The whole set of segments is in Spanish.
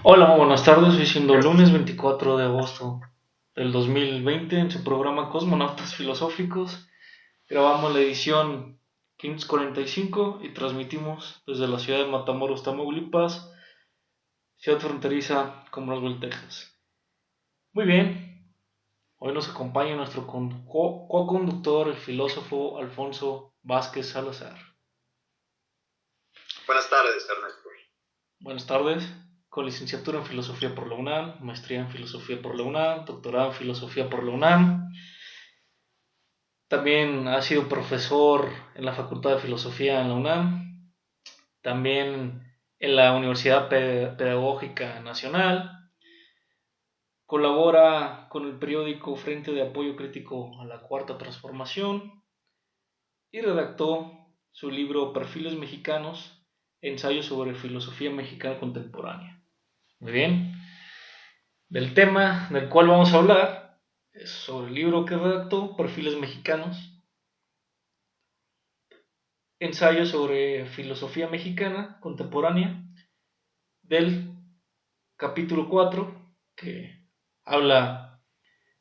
Hola, muy buenas tardes. Hoy siendo lunes 24 de agosto del 2020 en su programa Cosmonautas Filosóficos. Grabamos la edición 545 y transmitimos desde la ciudad de Matamoros, Tamaulipas, ciudad fronteriza con Roswell, Texas. Muy bien, hoy nos acompaña nuestro co-conductor, el filósofo Alfonso Vázquez Salazar. Buenas tardes, Ernesto. Buenas tardes. Con licenciatura en Filosofía por la UNAM, maestría en Filosofía por la UNAM, doctorado en Filosofía por la UNAM. También ha sido profesor en la Facultad de Filosofía en la UNAM. También en la Universidad Pedagógica Nacional. Colabora con el periódico Frente de Apoyo Crítico a la Cuarta Transformación. Y redactó su libro Perfiles Mexicanos, ensayo sobre filosofía mexicana contemporánea. Muy bien. Del tema del cual vamos a hablar es sobre el libro que redactó, Perfiles Mexicanos, ensayo sobre filosofía mexicana contemporánea, del capítulo 4, que habla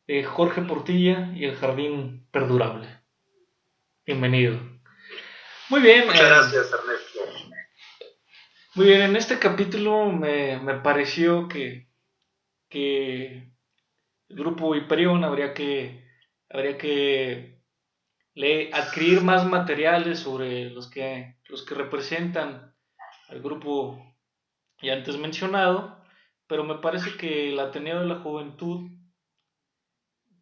de Jorge Portilla y el jardín perdurable. Bienvenido. Muy bien. Muchas gracias, Ernesto. Muy bien, en este capítulo me pareció que el grupo Hiperión habría que adquirir más materiales sobre los que representan al grupo ya antes mencionado, pero me parece que el Ateneo de la Juventud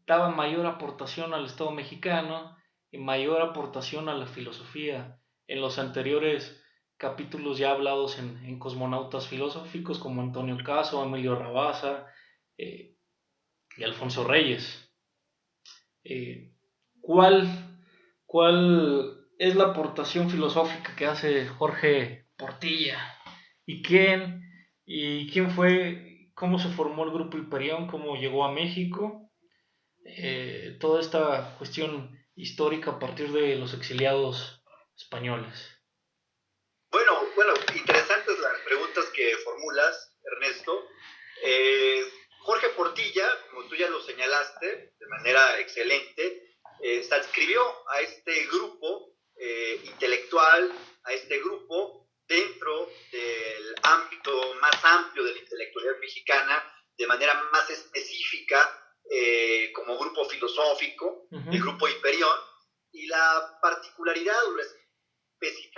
daba mayor aportación al Estado mexicano y mayor aportación a la filosofía. En los anteriores capítulos ya hablados en cosmonautas filosóficos como Antonio Caso, Emilio Rabasa y Alfonso Reyes. ¿Cuál es la aportación filosófica que hace Jorge Portilla? ¿Y quién fue? ¿Cómo se formó el grupo Hiperión? ¿Cómo llegó a México? Toda esta cuestión histórica a partir de los exiliados españoles. Bueno, interesantes las preguntas que formulas, Ernesto. Jorge Portilla, como tú ya lo señalaste de manera excelente, se adscribió a este grupo intelectual, a este grupo dentro del ámbito más amplio de la intelectualidad mexicana, de manera más específica, como grupo filosófico, el grupo Hiperión, y la particularidad o la especificidad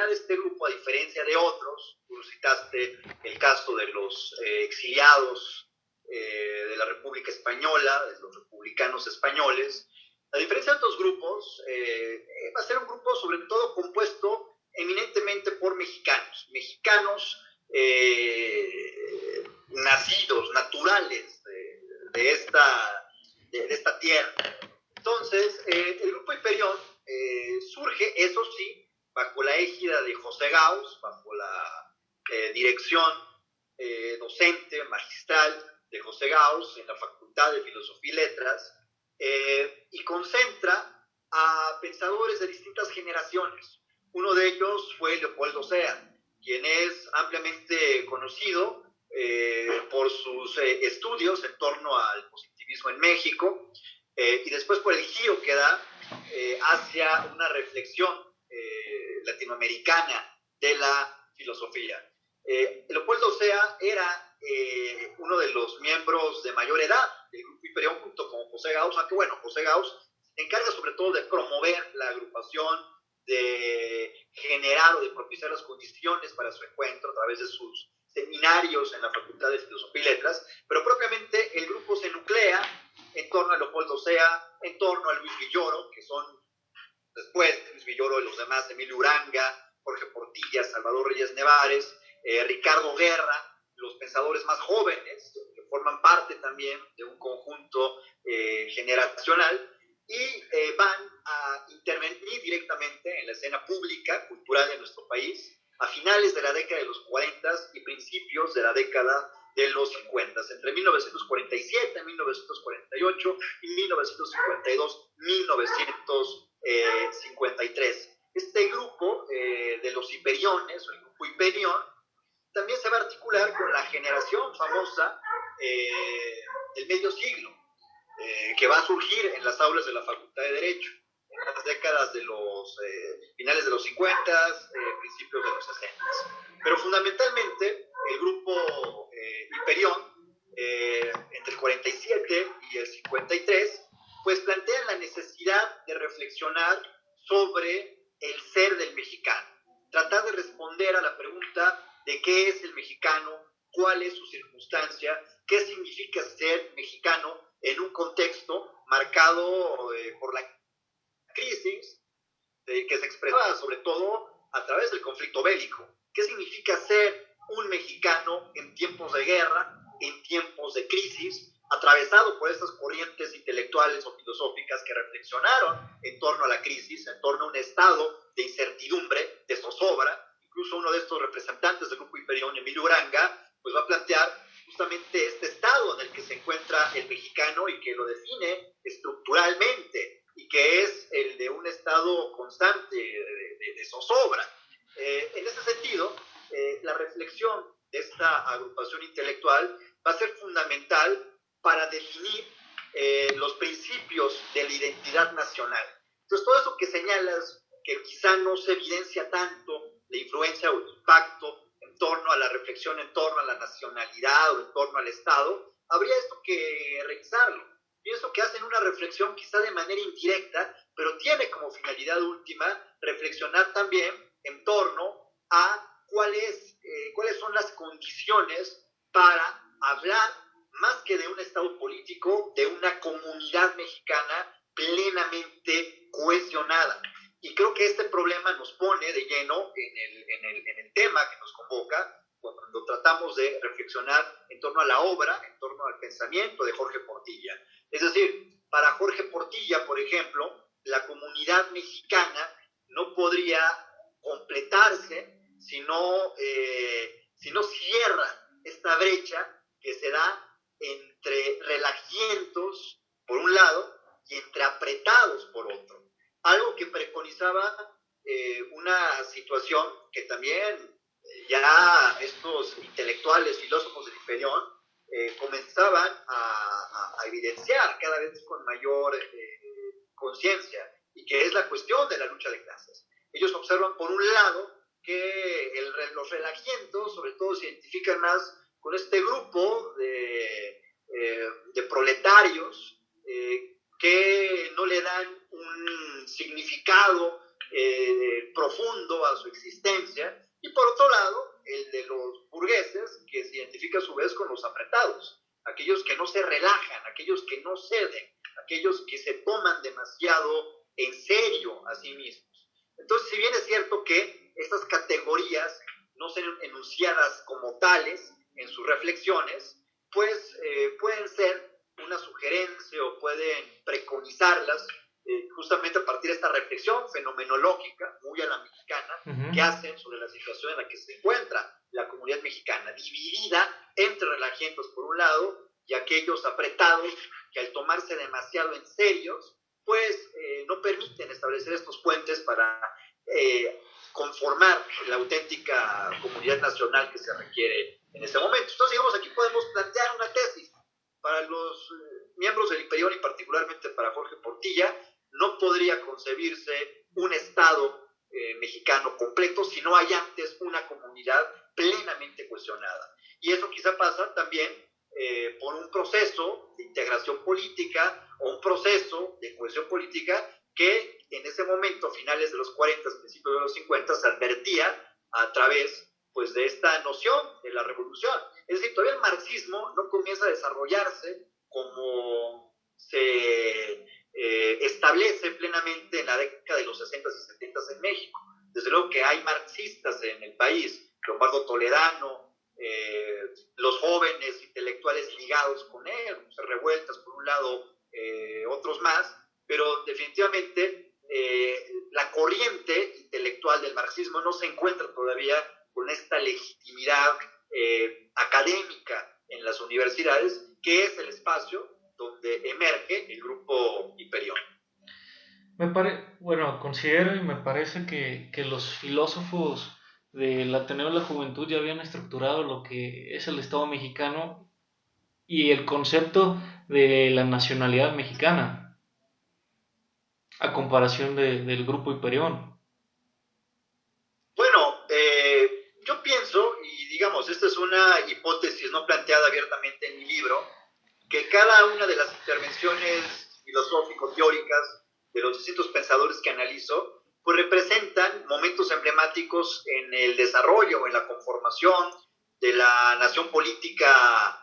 de este grupo, a diferencia de otros, tú citaste el caso de los exiliados de la República Española, de los republicanos españoles. A diferencia de otros grupos, va a ser un grupo sobre todo compuesto eminentemente por mexicanos nacidos, naturales de esta tierra. Entonces, el grupo Hiperión surge, eso sí, bajo la égida de José Gauss, bajo la dirección docente, magistral de José Gauss en la Facultad de Filosofía y Letras, y concentra a pensadores de distintas generaciones. Uno de ellos fue Leopoldo Sea, quien es ampliamente conocido por sus estudios en torno al positivismo en México, y después por el giro que da hacia una reflexión latinoamericana de la filosofía. Leopoldo Sea era uno de los miembros de mayor edad del grupo Hiperión junto con José Gauss, aunque bueno, José Gauss se encarga sobre todo de promover la agrupación, de generar o de propiciar las condiciones para su encuentro a través de sus seminarios en la Facultad de Filosofía y Letras, pero propiamente el grupo se nuclea en torno a Leopoldo Sea, en torno a Luis Villoro, que son después de Luis Villoro y los demás, Emilio Uranga, Jorge Portilla, Salvador Reyes Nevares, Ricardo Guerra, los pensadores más jóvenes, que forman parte también de un conjunto generacional, y van a intervenir directamente en la escena pública, cultural de nuestro país, a finales de la década de los 40 y principios de la década de los 50, entre 1947, 1948 y 1952, 1953. Este grupo de los Hiperiones, o el grupo Hiperión, también se va con la generación famosa del medio siglo, que va a surgir en las aulas de la Facultad de Derecho en las décadas de los finales de los 50, principios de los 60. Pero fundamentalmente el grupo Hiperión, entre el 47 y el 53, pues plantean la necesidad de reflexionar sobre el ser del mexicano, tratar de responder a la pregunta de qué es el mexicano, cuál es su circunstancia, qué significa ser mexicano en un contexto marcado por la crisis que se expresaba sobre todo a través del conflicto bélico. ¿Qué significa ser un mexicano en tiempos de guerra, en tiempos de crisis, atravesado por estas corrientes intelectuales o filosóficas que reflexionaron en torno a la crisis, en torno a un estado de incertidumbre, de zozobra? Incluso uno de estos representantes del grupo Hiperión, Emilio Uranga, pues va a plantear justamente este estado en el que se encuentra el mexicano y que lo define estructuralmente, y que es el de un estado constante de zozobra. En ese sentido, la reflexión de esta agrupación intelectual va a ser fundamental para definir los principios de la identidad nacional. Entonces, todo eso que señalas, que quizá no se evidencia tanto la influencia o el impacto en torno a la reflexión, en torno a la nacionalidad o en torno al Estado, habría esto que revisarlo. Pienso que hacen una reflexión quizá de manera indirecta, pero tiene como finalidad última reflexionar también en torno a cuáles son las condiciones para hablar, más que de un Estado político, de una comunidad mexicana plenamente cohesionada. Y creo que este problema nos pone de lleno en el tema que nos convoca, cuando tratamos de reflexionar en torno a la obra, en torno al pensamiento de Jorge Portilla. Es decir, para Jorge Portilla, por ejemplo, la comunidad mexicana no podría completarse si no cierra esta brecha que se da entre relajientos, por un lado, y entre apretados, por otro. Algo que preconizaba una situación que también ya estos intelectuales, filósofos del Hiperión, comenzaban a evidenciar cada vez con mayor conciencia, y que es la cuestión de la lucha de clases. Ellos observan, por un lado, que los relajientos, sobre todo, se identifican más con este grupo de proletarios que no le dan un significado profundo a su existencia, y por otro lado, el de los burgueses, que se identifica a su vez con los apretados, aquellos que no se relajan, aquellos que no ceden, aquellos que se toman demasiado en serio a sí mismos. Entonces, si bien es cierto que estas categorías no son enunciadas como tales en sus reflexiones, pues pueden ser una sugerencia o pueden preconizarlas justamente a partir de esta reflexión fenomenológica, muy a la mexicana, que hacen sobre la situación en la que se encuentra la comunidad mexicana, dividida entre relajientos por un lado y aquellos apretados que, al tomarse demasiado en serios, pues no permiten establecer estos puentes para conformar la auténtica comunidad nacional que se requiere en este momento. Entonces, digamos, aquí podemos plantear una tesis para los miembros del Hiperión, y particularmente para Jorge Portilla. No podría concebirse un Estado mexicano completo si no hay antes una comunidad plenamente cohesionada. Y eso quizá pasa también por un proceso de integración política o un proceso de cohesión política que en ese momento, a finales de los 40, principios de los 50, se advertía a través pues, de esta noción de la revolución. Es decir, todavía el marxismo no comienza a desarrollarse como se establece plenamente en la década de los 60 y 70 en México. Desde luego que hay marxistas en el país, Lombardo Toledano, los jóvenes intelectuales ligados con él, Revueltas por un lado, otros más, pero definitivamente la corriente intelectual del marxismo no se encuentra todavía con esta legitimidad académica en las universidades, que es el espacio donde emerge el grupo Hiperión. Considero y me parece que los filósofos del Ateneo de la Juventud ya habían estructurado lo que es el Estado mexicano y el concepto de la nacionalidad mexicana, a comparación del Grupo Hiperión. Bueno, yo pienso, y digamos, esta es una hipótesis no planteada abiertamente en mi libro, que cada una de las intervenciones filosófico-teóricas de los distintos pensadores que analizo, pues representan momentos emblemáticos en el desarrollo, en la conformación de la nación política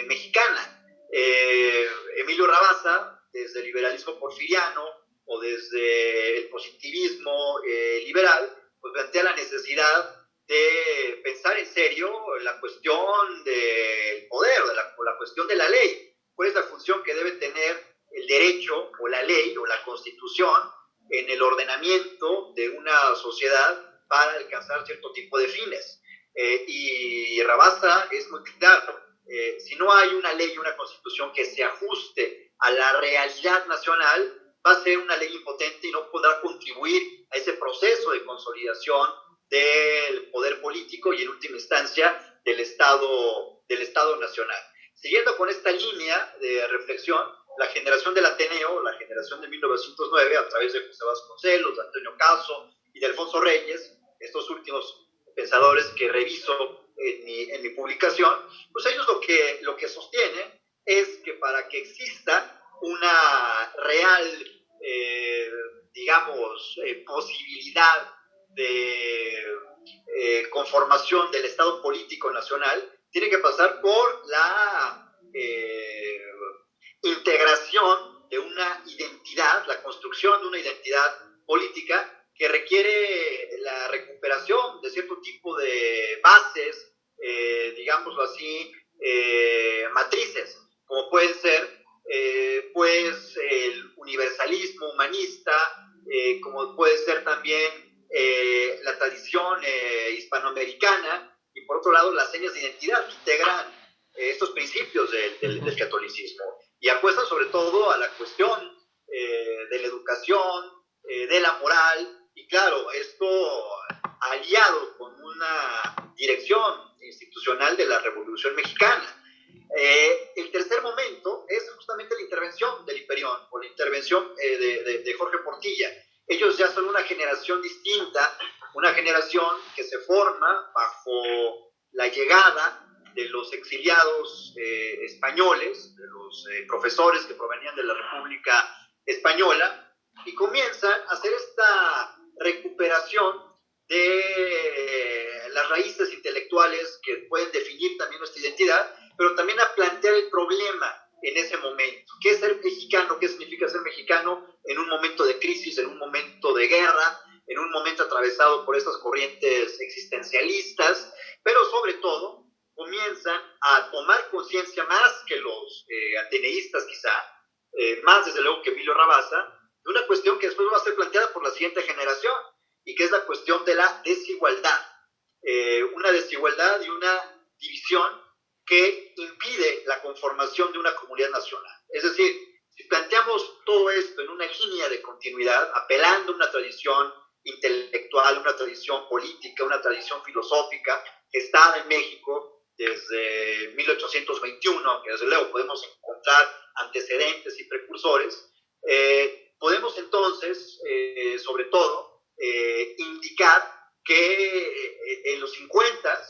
mexicana. Emilio Rabasa, desde el liberalismo porfiriano o desde el positivismo liberal, pues plantea la necesidad de pensar en serio la cuestión del poder, la cuestión de la ley. ¿Cuál es la función que debe tener el derecho o la ley o la constitución en el ordenamiento de una sociedad para alcanzar cierto tipo de fines? Y Rabasa es muy claro. Si no hay una ley y una constitución que se ajuste a la realidad nacional, va a ser una ley impotente y no podrá contribuir a ese proceso de consolidación del poder político y en última instancia del Estado nacional. Siguiendo con esta línea de reflexión, la generación del Ateneo, la generación de 1909, a través de José Vasconcelos, de Antonio Caso y de Alfonso Reyes, estos últimos pensadores que reviso en mi publicación, pues ellos lo que sostienen es que para que exista una real, posibilidad de conformación del Estado político nacional, tiene que pasar por la integración de una identidad, la construcción de una identidad política que requiere la recuperación de cierto tipo de bases, digámoslo así, matrices, como pueden ser pues el universalismo humanista, como puede ser también la tradición hispanoamericana, y por otro lado las señas de identidad que integran estos principios del catolicismo y apuestan sobre todo a la cuestión de la educación, de la moral, y claro, esto aliado con una dirección institucional de la Revolución Mexicana. El tercer momento es justamente la intervención del Hiperión o la intervención de Jorge Portilla. Ellos ya son una generación distinta, una generación que se forma bajo la llegada de los exiliados españoles, de los profesores que provenían de la República Española, y comienzan a hacer esta recuperación de las raíces intelectuales que pueden definir también nuestra identidad, pero también a plantear el problema en ese momento. ¿Qué es ser mexicano? ¿Qué significa ser mexicano en un momento de crisis, en un momento de guerra, en un momento atravesado por estas corrientes existencialistas? Pero sobre todo comienzan a tomar conciencia más que los ateneístas quizá, más desde luego que Emilio Rabasa, de una cuestión que después va a ser planteada por la siguiente generación, y que es la cuestión de la desigualdad. Una desigualdad y una división que impide la conformación de una comunidad nacional. Es decir, si planteamos todo esto en una línea de continuidad, apelando a una tradición intelectual, una tradición política, una tradición filosófica gestada en México desde 1821, que desde luego podemos encontrar antecedentes y precursores, podemos entonces, sobre todo, indicar que en los 50,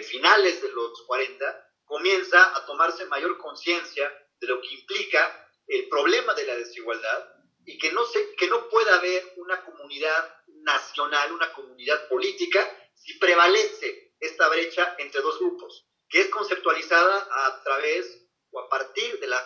finales de los 40, comienza a tomarse mayor conciencia de lo que implica el problema de la desigualdad y que no puede haber una comunidad nacional, una comunidad política, si prevalece esta brecha entre dos grupos, que es conceptualizada a través o a partir de las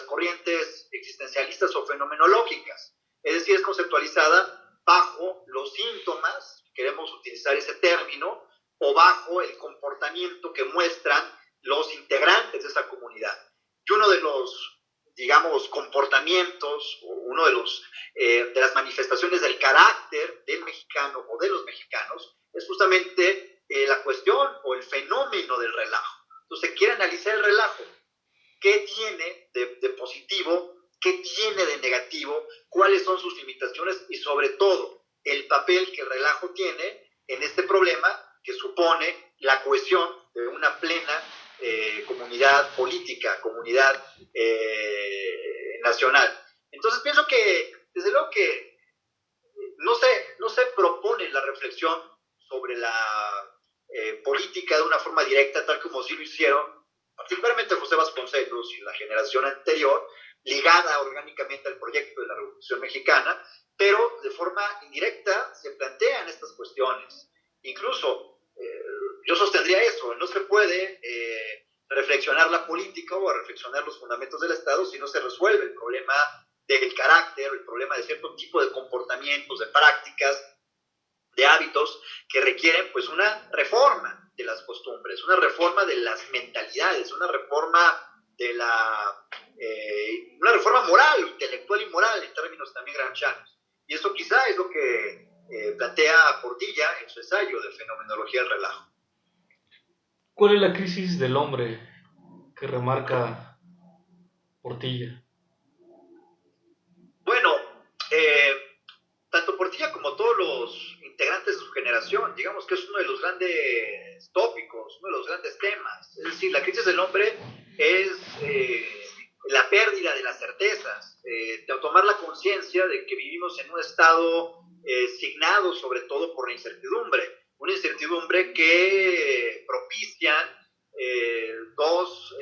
corrientes existencialistas o fenomenológicas. Es decir, es conceptualizada bajo los síntomas, si queremos utilizar ese término, o bajo el comportamiento que muestran los integrantes de esa comunidad. Y uno de los, digamos, comportamientos, o uno de las manifestaciones del carácter del mexicano o de los mexicanos, es justamente la cuestión o el fenómeno del relajo. Entonces, se quiere analizar el relajo. ¿Qué tiene de positivo? ¿Qué tiene de negativo? ¿Cuáles son sus limitaciones? Y sobre todo, el papel que el relajo tiene en este problema que supone la cohesión de una plena comunidad política, comunidad nacional. Entonces pienso que, desde luego que no se propone la reflexión sobre la política de una forma directa, tal como sí lo hicieron, particularmente José Vasconcelos y la generación anterior, ligada orgánicamente al proyecto de la Revolución Mexicana, pero de forma indirecta se plantean estas cuestiones. Incluso yo sostendría eso, no se puede reflexionar la política o reflexionar los fundamentos del Estado si no se resuelve el problema del carácter, el problema de cierto tipo de comportamientos, de prácticas, de hábitos que requieren pues una reforma de las costumbres, una reforma de las mentalidades, una reforma de una reforma moral, intelectual y moral en términos también gramscianos. Y eso quizá es lo que plantea Portilla en su ensayo de Fenomenología del Relajo. ¿Cuál es la crisis del hombre que remarca Portilla? Bueno, tanto Portilla como todos los integrantes de su generación, digamos que es uno de los grandes tópicos, uno de los grandes temas. Es decir, la crisis del hombre es la pérdida de las certezas, de tomar la conciencia de que vivimos en un estado signado sobre todo por la incertidumbre, una incertidumbre que propician dos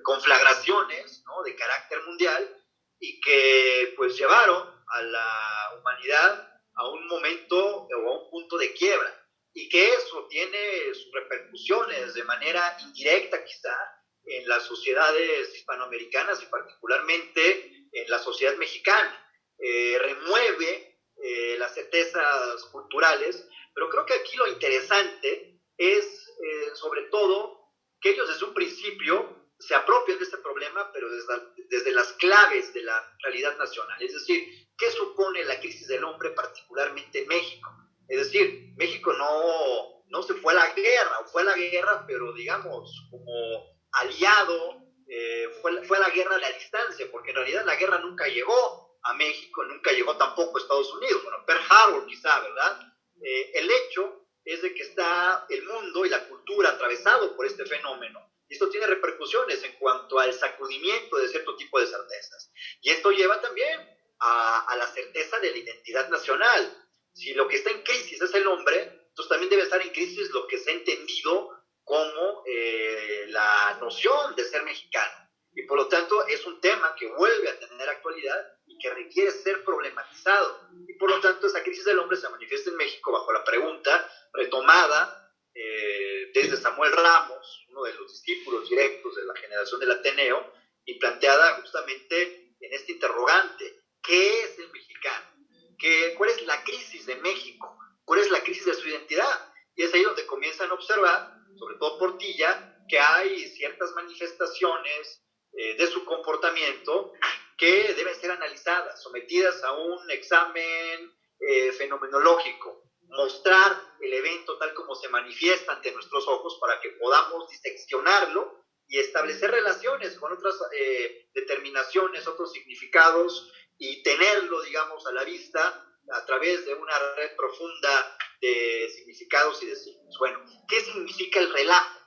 conflagraciones, ¿no?, de carácter mundial, y que pues llevaron a la humanidad a un momento o a un punto de quiebra, y que eso tiene sus repercusiones de manera indirecta quizá en las sociedades hispanoamericanas y particularmente en la sociedad mexicana. Remueve las certezas culturales, pero creo que aquí lo interesante es sobre todo que ellos desde un principio se apropian de este problema, pero desde las claves de la realidad nacional. Es decir, ¿qué supone la crisis del hombre, particularmente en México? Es decir, México no se fue a la guerra, o fue a la guerra, pero digamos, como aliado, fue a la guerra a la distancia, porque en realidad la guerra nunca llegó a México, nunca llegó tampoco a Estados Unidos, bueno, Pearl Harbor quizá, ¿verdad? El hecho es de que está el mundo y la cultura atravesado por este fenómeno. Y esto tiene repercusiones en cuanto al sacudimiento de cierto tipo de certezas. Y esto lleva también a la certeza de la identidad nacional. Si lo que está en crisis es el hombre, entonces también debe estar en crisis lo que se ha entendido como la noción de ser mexicano. Y por lo tanto es un tema que vuelve a tener actualidad y que requiere ser problematizado. Y por lo tanto esa crisis del hombre se manifiesta en México bajo la pregunta retomada desde Samuel Ramos, uno de los discípulos directos de la generación del Ateneo, y planteada justamente en este interrogante: ¿qué es el mexicano? ¿Cuál es la crisis de México? ¿Cuál es la crisis de su identidad? Y es ahí donde comienzan a observar, sobre todo Portilla, que hay ciertas manifestaciones de su comportamiento que deben ser analizadas, sometidas a un examen fenomenológico, mostrar el evento tal como se manifiesta ante nuestros ojos para que podamos diseccionarlo y establecer relaciones con otras determinaciones, otros significados, y tenerlo, digamos, a la vista a través de una red profunda de significados y de signos. Bueno, ¿qué significa el relajo?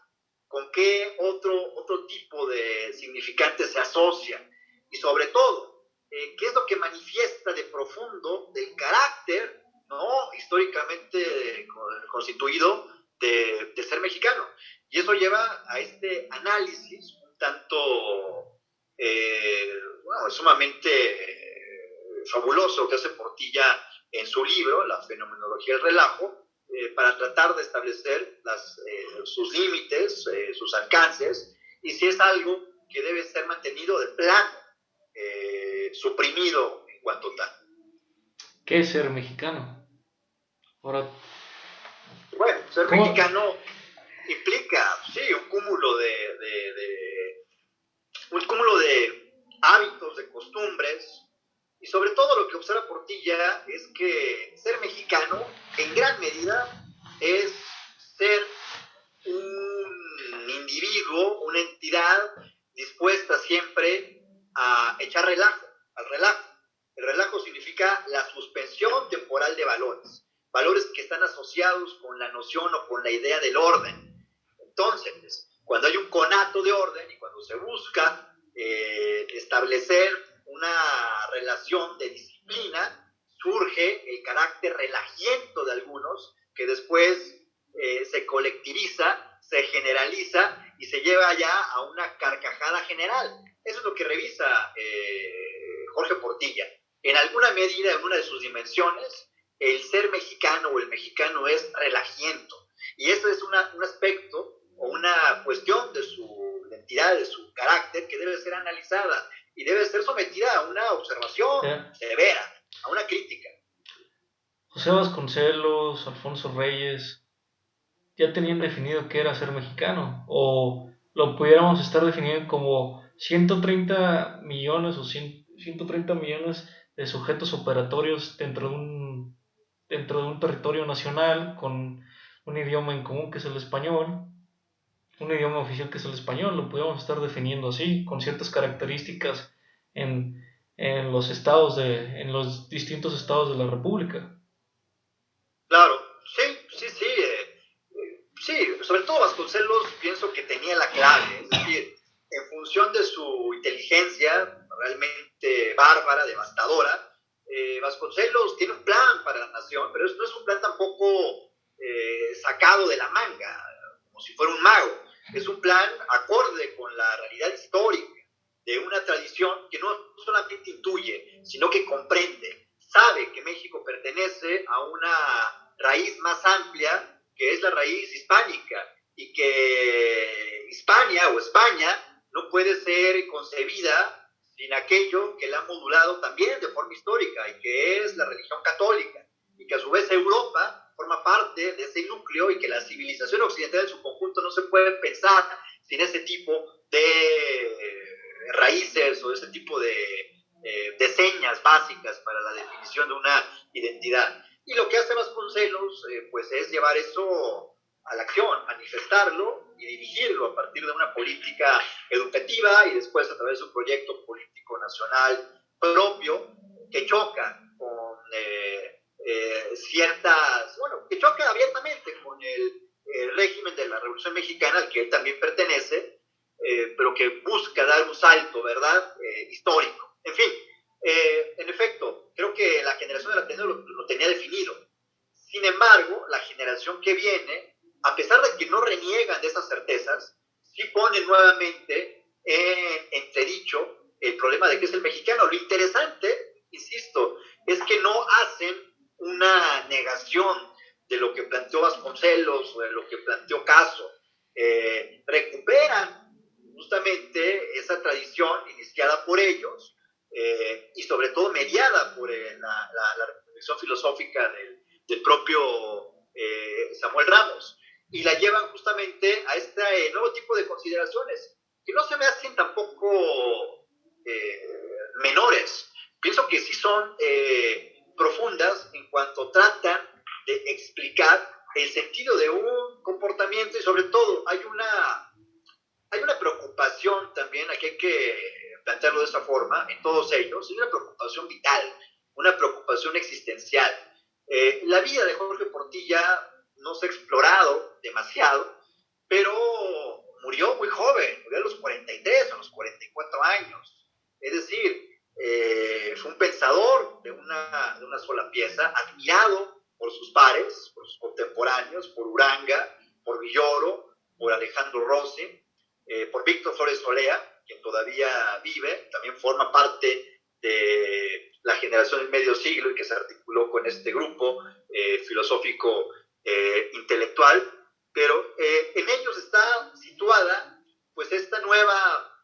¿Con qué otro tipo de significantes se asocia? Y sobre todo, ¿qué es lo que manifiesta de profundo del carácter, ¿no?, históricamente constituido de ser mexicano? Y eso lleva a este análisis un tanto sumamente fabuloso que hace Portilla en su libro, La Fenomenología del Relajo, para tratar de establecer sus límites, sus alcances, y si es algo que debe ser mantenido de plano, suprimido en cuanto tal. ¿Qué es ser mexicano? Ahora, bueno, ser mexicano implica, sí, un cúmulo de hábitos, de costumbres, y sobre todo lo que observa Portilla es que ser mexicano en gran medida es ser un individuo, una entidad dispuesta siempre a echar relajo, al relajo. El relajo significa la suspensión temporal de valores. valores que están asociados con la noción o con la idea del orden. Entonces, cuando hay un conato de orden y cuando se busca establecer una relación de disciplina, surge el carácter relajiento de algunos que después se colectiviza, se generaliza y se lleva ya a una carcajada general. Eso es lo que revisa Jorge Portilla. En alguna medida, en una de sus dimensiones, el ser mexicano o el mexicano es relajiento. Y eso es un aspecto o una cuestión de su identidad, de su carácter, que debe ser analizada y debe ser sometida a una observación severa, a una crítica. José Vasconcelos, Alfonso Reyes, ya tenían definido qué era ser mexicano, o lo pudiéramos estar definiendo como 130 millones o 130 millones de sujetos operatorios dentro de un territorio nacional con un idioma en común que es el español, un idioma oficial que es el español. Lo podríamos estar definiendo así, con ciertas características en los distintos estados de la República. Claro, sí. Sí, sobre todo Vasconcelos pienso que tenía la clave, es decir, en función de su inteligencia realmente bárbara, devastadora, Vasconcelos tiene un plan para la nación, pero no es un plan tampoco sacado de la manga, como si fuera un mago. Es un plan acorde con la realidad histórica de una tradición que no solamente intuye, sino que comprende, sabe que México pertenece a una raíz más amplia, que es la raíz hispánica, y que Hispania o España no puede ser concebida sin aquello que la ha modulado también de forma histórica, y que es la religión católica, y que a su vez Europa forma parte de ese núcleo, y que la civilización occidental en su conjunto no se puede pensar sin ese tipo de raíces o ese tipo de señas básicas para la definición de una identidad. Y lo que hace Vasconcelos pues es llevar eso a la acción, manifestarlo y dirigirlo a partir de una política educativa y después a través de un proyecto político nacional propio que choca con que choca abiertamente con el régimen de la Revolución Mexicana al que él también pertenece, pero que busca dar un salto, ¿verdad?, histórico. En fin, en efecto, creo que la generación de la Ateneo lo tenía definido. Sin embargo, la generación que viene, a pesar de que no reniegan de esas certezas, sí ponen nuevamente en entredicho el problema de qué es el mexicano. Lo interesante, insisto, es que no hacen una negación de lo que planteó Vasconcelos o de lo que planteó Caso. Recuperan justamente esa tradición iniciada por ellos, y sobre todo mediada por la reflexión filosófica del propio Samuel Ramos, y la llevan justamente a este nuevo tipo de consideraciones, que no se me hacen tampoco menores. Pienso que sí son profundas en cuanto tratan de explicar el sentido de un comportamiento, y sobre todo hay una preocupación también, aquí hay que plantearlo de esa forma, en todos ellos, hay una preocupación vital, una preocupación existencial. La vida de Jorge Portilla no se ha explorado demasiado, pero murió muy joven, murió a los 43, a los 44 años. Es decir, fue un pensador de una sola pieza, admirado por sus pares, por sus contemporáneos, por Uranga, por Villoro, por Alejandro Rossi, por Víctor Flores Solea, quien todavía vive, también forma parte de la generación del medio siglo y que se articuló con este grupo filosófico intelectual, pero en ellos está situada pues esta nueva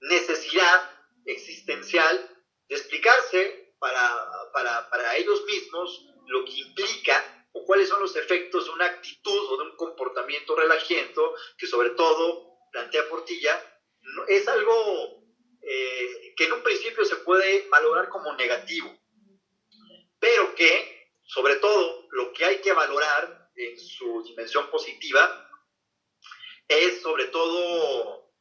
necesidad existencial de explicarse para ellos mismos lo que implica o cuáles son los efectos de una actitud o de un comportamiento relajiento, que sobre todo, plantea Portilla, es algo que en un principio se puede valorar como negativo, pero que, sobre todo, lo que hay que valorar en su dimensión positiva es, sobre todo,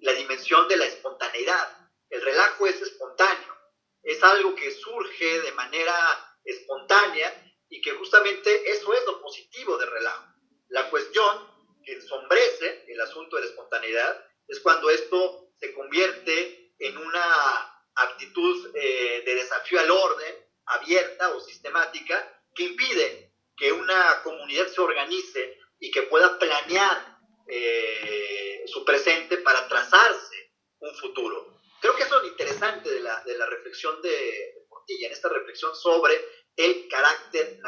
la dimensión de la espontaneidad. El relajo es espontáneo, es algo que surge de manera espontánea, y que justamente eso es lo positivo de relajo. La cuestión que ensombrece el asunto de la espontaneidad es cuando esto se convierte en una actitud de desafío al orden, abierta o sistemática, que impide que una comunidad se organice y que pueda planear su presente para trazarse un futuro. Creo que eso es lo interesante de la reflexión de Portilla, en esta reflexión sobre el carácter nacional